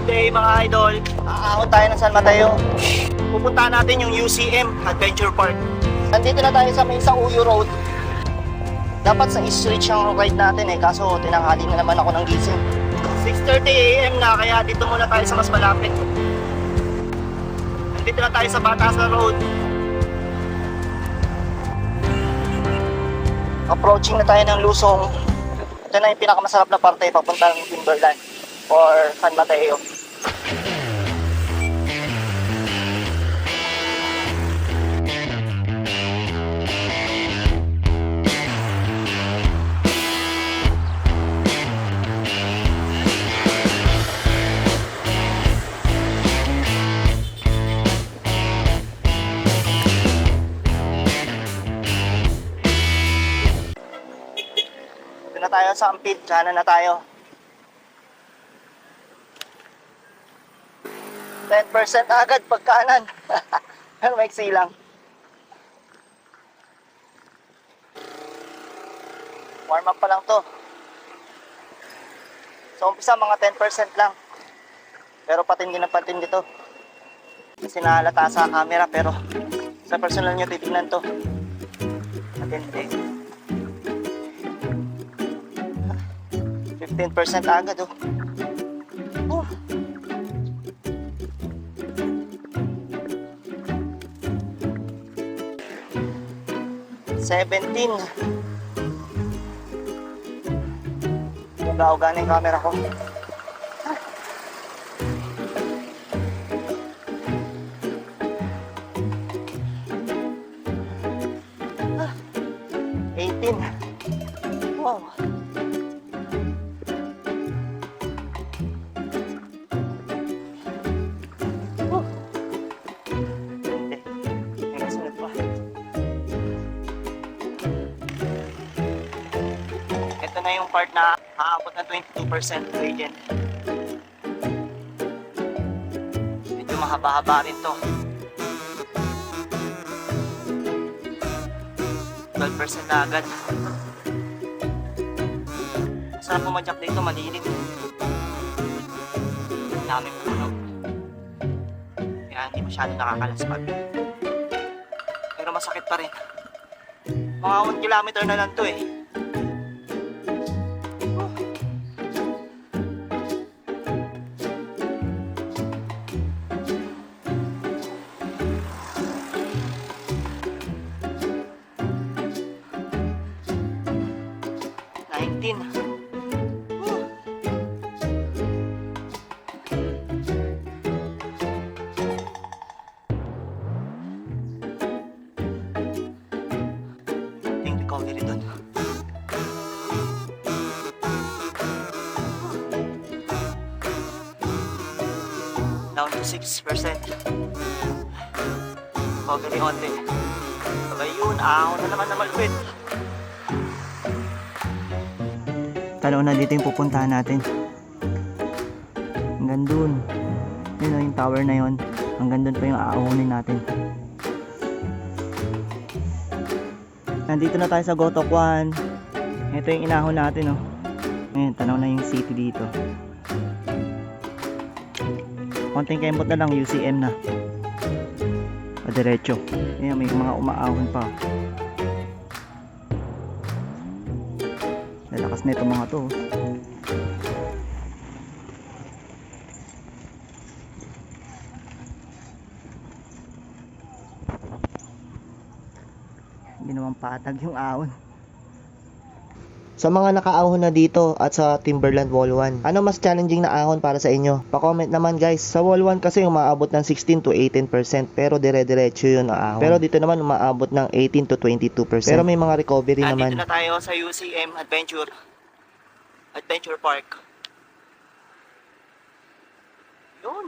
Good day mga idol. Aahon tayo ng San Mateo. Pupuntahan natin yung UCM Adventure Park. Nandito na tayo sa may Sauyo Road. Dapat sa East Ridge ang ride natin kaso tinanghali na naman ako ng gising. 6:30 AM na, kaya dito muna tayo sa mas malapit. Nandito na tayo sa Batasan Road. Approaching na tayo ng Lusong. Ito na yung pinakamasarap na parte papuntang Timberland or San Mateo. Ito na tayo sa Ampid, kanan na tayo. 10% agad pag kanan. Pero maiksi lang. Warm up pa lang to. So umpisa mga 10% lang. Pero patindi na patindi to. Kasi nahalata sa camera pero sa personal nyo titignan to. Patindi. 15% agad oh. 17. Uga-uga na yung camera ko. 18. Wow. Ito na yung part na aabot na 22% gradient. Medyo mahaba-haba rin to. 12% na agad. Masarap pumadyak dito, malilim. Daming puno. Kaya hindi masyado nakakalaspag. Pero masakit pa rin. Mga 1 kilometer na lang to eh. Recovery doon. Down to 6%. Recovery onti. Sabay yun, ahon na naman na malupit. Tanaw na dito yung pupuntahan natin. Hanggang dun. Yun yung tower na yun. Hanggang dun pa yung aahonin natin. Nandito na tayo sa Gotok 1. Ito yung inahon natin oh. Ngayon, tanaw na yung city dito. Konting kembot na lang, UCM na. Padiretso. Ayan, may mga umaahon pa. Lalakas na itong mga to. Hindi naman patag yung ahon. Sa mga nakaahon na dito at sa Timberland Wall 1, ano mas challenging na ahon para sa inyo? Pa-comment naman guys. Sa Wall 1 kasi umaabot ng 16 to 18%, pero dire-diretso yun ang ahon. Pero dito naman umaabot ng 18 to 22%. Pero may mga recovery naman. Nandito na tayo sa UCM Adventure Park. Yun.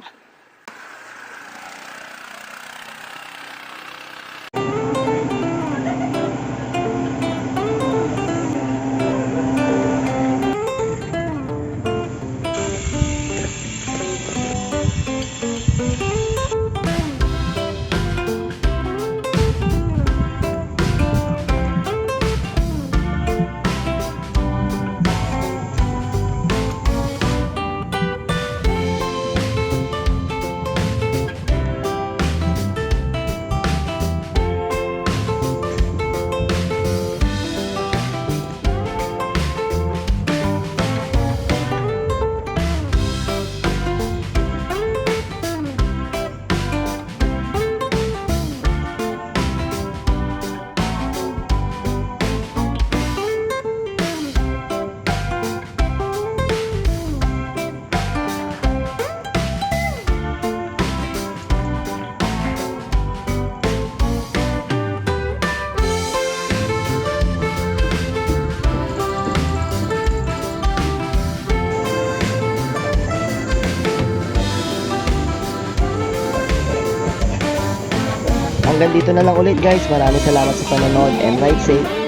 hanggang dito na lang ulit guys. Maraming salamat sa panonood and ride safe.